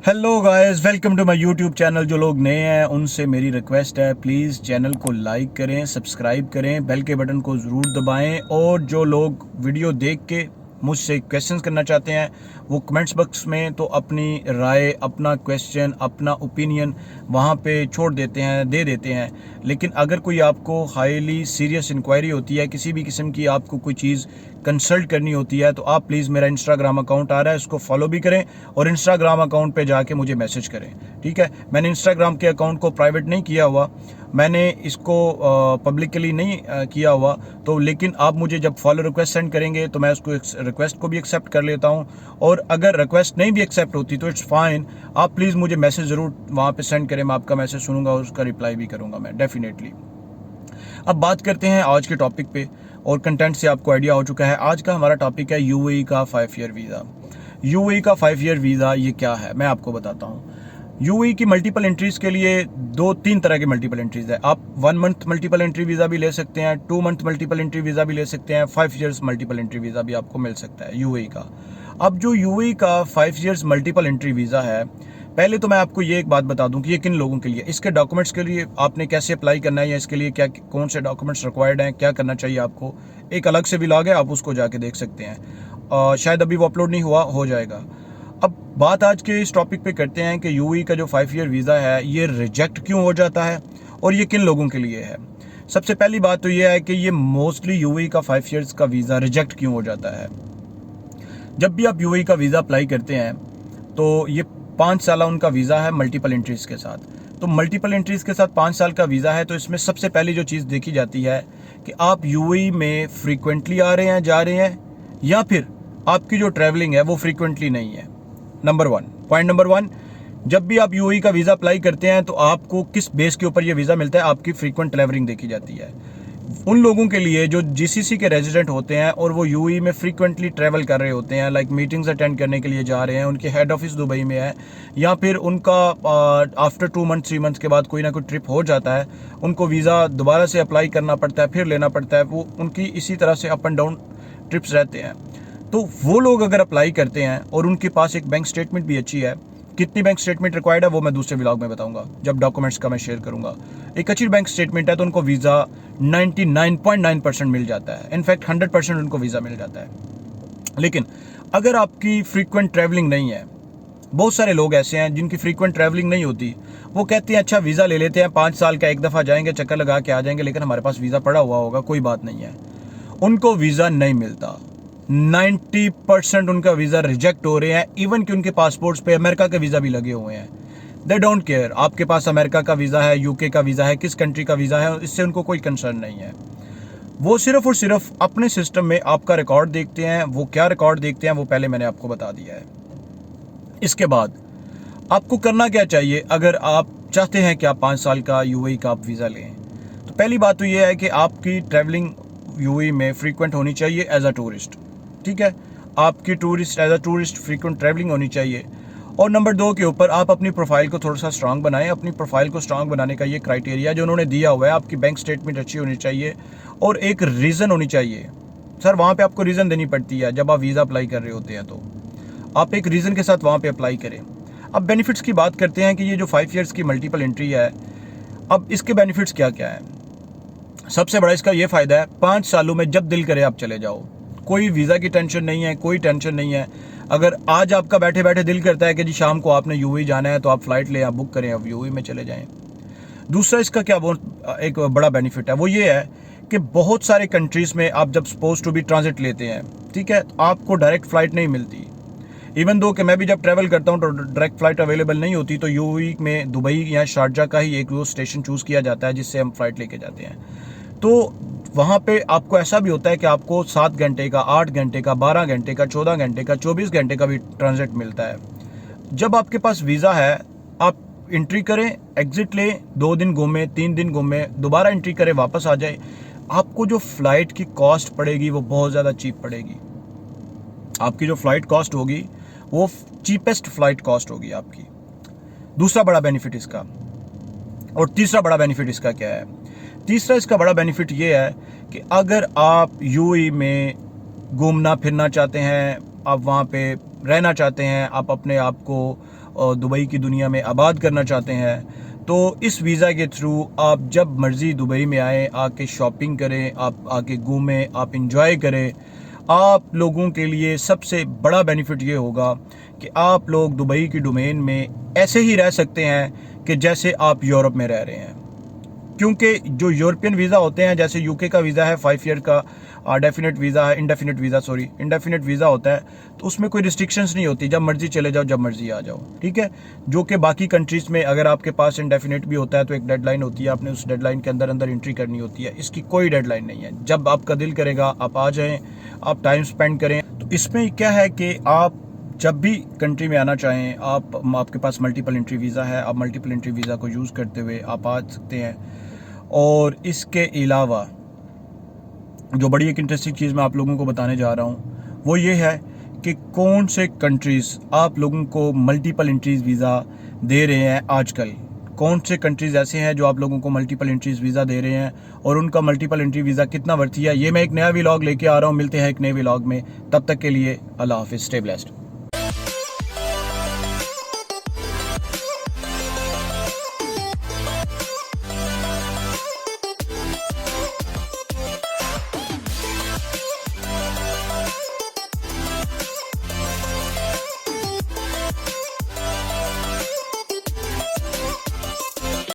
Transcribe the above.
Hello guys, welcome to my YouTube channel. जो लोग नए हैं उनसे मेरी रिक्वेस्ट है, प्लीज़ चैनल को लाइक करें, सब्सक्राइब करें, बेल के बटन को ज़रूर दबाएं। और जो लोग वीडियो देख के मुझसे क्वेश्चंस करना चाहते हैं वो कमेंट्स बॉक्स में तो अपनी राय, अपना क्वेश्चन, अपना ओपिनियन वहाँ पे छोड़ देते हैं, दे देते हैं। लेकिन अगर कोई आपको हाईली सीरियस इंक्वायरी होती है, किसी भी किस्म की आपको कोई चीज़ कंसल्ट करनी होती है, तो आप प्लीज़ मेरा इंस्टाग्राम अकाउंट आ रहा है, उसको फॉलो भी करें और इंस्टाग्राम अकाउंट पे जाके मुझे मैसेज करें। ठीक है, मैंने इंस्टाग्राम के अकाउंट को प्राइवेट नहीं किया हुआ, मैंने इसको पब्लिकली नहीं किया हुआ। तो लेकिन आप मुझे जब फॉलो रिक्वेस्ट सेंड करेंगे तो मैं उसको रिक्वेस्ट को भी एक्सेप्ट कर लेता हूँ। और अगर रिक्वेस्ट नहीं भी एक्सेप्ट होती तो इट्स फाइन, आप प्लीज़ मुझे मैसेज ज़रूर वहाँ पे सेंड करें, मैं आपका मैसेज सुनूंगा और उसका रिप्लाई भी करूँगा मैं डेफिनेटली। अब बात करते हैं आज के टॉपिक पे, और कंटेंट से आपको आइडिया हो चुका है। आज का हमारा टॉपिक है यूएई का 5 ईयर वीज़ा। यूएई का 5 ईयर वीज़ा ये क्या है, मैं आपको बताता हूँ। यूएई की मल्टीपल एंट्रीज़ के लिए 2-3 तरह के मल्टीपल एंट्रीज़ है। आप 1 मंथ मल्टीपल एंट्री वीज़ा भी ले सकते हैं, 2 मंथ मल्टीपल एंट्री वीज़ा भी ले सकते हैं, 5 ईयर्स मल्टीपल एंट्री वीज़ा भी आपको मिल सकता है यूएई का। अब जो यूएई का 5 ईयर्स मल्टीपल एंट्री वीज़ा है, पहले तो मैं आपको ये एक बात बता दूं कि ये किन लोगों के लिए, इसके डॉक्यूमेंट्स के लिए आपने कैसे अप्लाई करना है या इसके लिए क्या कौन से डॉक्यूमेंट्स रिक्वायर्ड हैं, क्या करना चाहिए आपको। एक अलग से व्लॉग है, आप उसको जाके देख सकते हैं। शायद अभी वो अपलोड नहीं हुआ, हो जाएगा। अब बात आज के इस टॉपिक पे करते हैं कि यूएई का जो 5 ईयर वीज़ा है ये रिजेक्ट क्यों हो जाता है और ये किन लोगों के लिए है। सबसे पहली बात तो ये है कि ये मोस्टली यूएई का 5 ईयर्स का वीज़ा रिजेक्ट क्यों हो जाता है। जब भी आप यूएई का वीज़ा अप्लाई करते हैं तो ये 5 साल उनका वीज़ा है मल्टीपल एंट्रीज़ के साथ। तो मल्टीपल एंट्रीज़ के साथ 5 साल का वीज़ा है, तो इसमें सबसे पहली जो चीज़ देखी जाती है कि आप यूएई में फ्रीक्वेंटली आ रहे हैं, जा रहे हैं, या फिर आपकी जो ट्रैवलिंग है वो फ्रीक्वेंटली नहीं है। पॉइंट नंबर 1, जब भी आप यूएई का वीज़ा अप्लाई करते हैं तो आपको किस बेस के ऊपर ये वीज़ा मिलता है, आपकी फ्रीक्वेंट ट्रैवलिंग देखी जाती है। उन लोगों के लिए जो जीसीसी के रेजिडेंट होते हैं और वो यूएई में फ्रीक्वेंटली ट्रैवल कर रहे होते हैं, लाइक मीटिंग्स अटेंड करने के लिए जा रहे हैं, उनके हेड ऑफिस दुबई में है, या फिर उनका आफ्टर 2 मंथ 3 मंथ के बाद कोई ना कोई ट्रिप हो जाता है, उनको वीज़ा दोबारा से अप्लाई करना पड़ता है, फिर लेना पड़ता है, वो उनकी इसी तरह से अप एंड डाउन ट्रिप्स रहते हैं। तो वो लोग अगर अप्लाई करते हैं और उनके पास एक बैंक स्टेटमेंट भी अच्छी है, कितनी बैंक स्टेटमेंट रिक्वायर्ड है वो मैं दूसरे व्लॉग में बताऊंगा जब डॉक्यूमेंट्स का मैं शेयर करूंगा। एक अच्छी बैंक स्टेटमेंट है तो उनको वीज़ा 99.9% मिल जाता है, इनफैक्ट 100% उनको वीज़ा मिल जाता है। लेकिन अगर आपकी फ्रीक्वेंट ट्रैवलिंग नहीं है, बहुत सारे लोग ऐसे हैं जिनकी फ्रीक्वेंट ट्रैवलिंग नहीं होती, वो कहते हैं अच्छा वीज़ा ले लेते हैं, 5 साल का एक दफ़ा जाएंगे, चक्कर लगा के आ जाएंगे, लेकिन हमारे पास वीज़ा पड़ा हुआ होगा, कोई बात नहीं है। उनको वीज़ा नहीं मिलता, 90% उनका वीज़ा रिजेक्ट हो रहे हैं। इवन कि उनके पासपोर्ट्स पे अमेरिका के वीज़ा भी लगे हुए हैं। दे डोंट केयर आपके पास अमेरिका का वीज़ा है, यूके का वीज़ा है, किस कंट्री का वीज़ा है, इससे उनको कोई कंसर्न नहीं है। वो सिर्फ और सिर्फ अपने सिस्टम में आपका रिकॉर्ड देखते हैं। वो क्या रिकॉर्ड देखते हैं वो पहले मैंने आपको बता दिया है। इसके बाद आपको करना क्या चाहिए अगर आप चाहते हैं कि आप 5 साल का यूएई का आप वीज़ा लें। तो पहली बात तो ये है कि आपकी ट्रैवलिंग यूएई में फ्रीक्वेंट होनी चाहिए एज अ टूरिस्ट। ठीक है, आपकी as a tourist frequent travelling होनी चाहिए। और नंबर 2 के ऊपर आप अपनी प्रोफाइल को थोड़ा सा स्ट्रांग बनाएं। अपनी प्रोफाइल को स्ट्रांग बनाने का ये क्राइटेरिया जो उन्होंने दिया हुआ है, आपकी बैंक स्टेटमेंट अच्छी होनी चाहिए और एक रीज़न होनी चाहिए। सर वहाँ पे आपको रीज़न देनी पड़ती है जब आप वीज़ा अप्लाई कर रहे होते हैं, तो आप एक रीज़न के साथ वहाँ पे अप्लाई करें। अब बेनिफिट्स की बात करते हैं कि ये जो 5 ईयर्स की मल्टीपल एंट्री है, अब इसके बेनिफिट्स क्या क्या हैं। सबसे बड़ा इसका ये फ़ायदा है, 5 सालों में जब दिल करे आप चले जाओ, कोई वीज़ा की टेंशन नहीं है, कोई टेंशन नहीं है। अगर आज आपका बैठे बैठे दिल करता है कि जी शाम को आपने यूएई जाना है, तो आप फ्लाइट लें, आप बुक करें, आप यूएई में चले जाएं। दूसरा इसका क्या बहुत एक बड़ा बेनिफिट है, वो ये है कि बहुत सारे कंट्रीज़ में आप जब सपोज टू बी ट्रांजिट लेते हैं, ठीक है, तो आपको डायरेक्ट फ़्लाइट नहीं मिलती। इवन दो कि मैं भी जब ट्रैवल करता हूँ तो डायरेक्ट फ़्लाइट अवेलेबल नहीं होती, तो यूएई में दुबई या शारजा का ही एक वो स्टेशन चूज़ किया जाता है जिससे हम फ़्लाइट लेके जाते हैं। तो वहाँ पे आपको ऐसा भी होता है कि आपको 7 घंटे का, 8 घंटे का, 12 घंटे का, 14 घंटे का, 24 घंटे का भी ट्रांजिट मिलता है। जब आपके पास वीज़ा है, आप एंट्री करें, एग्जिट लें, 2 दिन घूमें, 3 दिन घूमें, दोबारा एंट्री करें, वापस आ जाए, आपको जो फ़्लाइट की कॉस्ट पड़ेगी वो बहुत ज़्यादा चीप पड़ेगी। आपकी जो फ़्लाइट कॉस्ट होगी वो चीपेस्ट फ़्लाइट कॉस्ट होगी आपकी। दूसरा बड़ा बेनिफिट इसका, और तीसरा बड़ा बेनिफिट इसका क्या है। तीसरा इसका बड़ा बेनिफिट ये है कि अगर आप यूएई में घूमना फिरना चाहते हैं, आप वहाँ पे रहना चाहते हैं, आप अपने आप को दुबई की दुनिया में आबाद करना चाहते हैं, तो इस वीज़ा के थ्रू आप जब मर्ज़ी दुबई में आएँ, आके शॉपिंग करें, आप आके घूमें, आप इंजॉय करें। आप लोगों के लिए सबसे बड़ा बेनिफिट ये होगा कि आप लोग दुबई की डोमेन में ऐसे ही रह सकते हैं कि जैसे आप यूरोप में रह रहे हैं, क्योंकि जो यूरोपियन वीज़ा होते हैं, जैसे यूके का वीज़ा है 5 ईयर का, इंडेफिनिट वीज़ा होता है, तो उसमें कोई रिस्ट्रिक्शंस नहीं होती, जब मर्जी चले जाओ, जब मर्जी आ जाओ, ठीक है। जो कि बाकी कंट्रीज़ में अगर आपके पास इंडेफिनिट भी होता है तो एक डेडलाइन होती है, आपने उस डेडलाइन के अंदर अंदर एंट्री करनी होती है। इसकी कोई डेडलाइन नहीं है, जब आपका दिल करेगा आप आ जाएँ, आप टाइम स्पेंड करें। तो इसमें क्या है कि आप जब भी कंट्री में आना चाहें, आपके पास मल्टीपल एंट्री वीज़ा है, आप मल्टीपल एंट्री वीज़ा को यूज़ करते हुए आप आ सकते हैं। और इसके अलावा जो बड़ी एक इंटरेस्टिंग चीज़ मैं आप लोगों को बताने जा रहा हूँ वो ये है कि कौन से कंट्रीज़ आप लोगों को मल्टीपल एंट्रीज़ वीज़ा दे रहे हैं आजकल। कौन से कंट्रीज़ ऐसे हैं जो आप लोगों को मल्टीपल एंट्रीज़ वीज़ा दे रहे हैं और उनका मल्टीपल एंट्री वीज़ा कितना वर्ती है। ये मैं एक नया व्लॉग लेके आ रहा हूँ। मिलते हैं एक नए व्लॉग में, तब तक के लिए अल्लाह हाफिज़, स्टे ब्लेस्ड।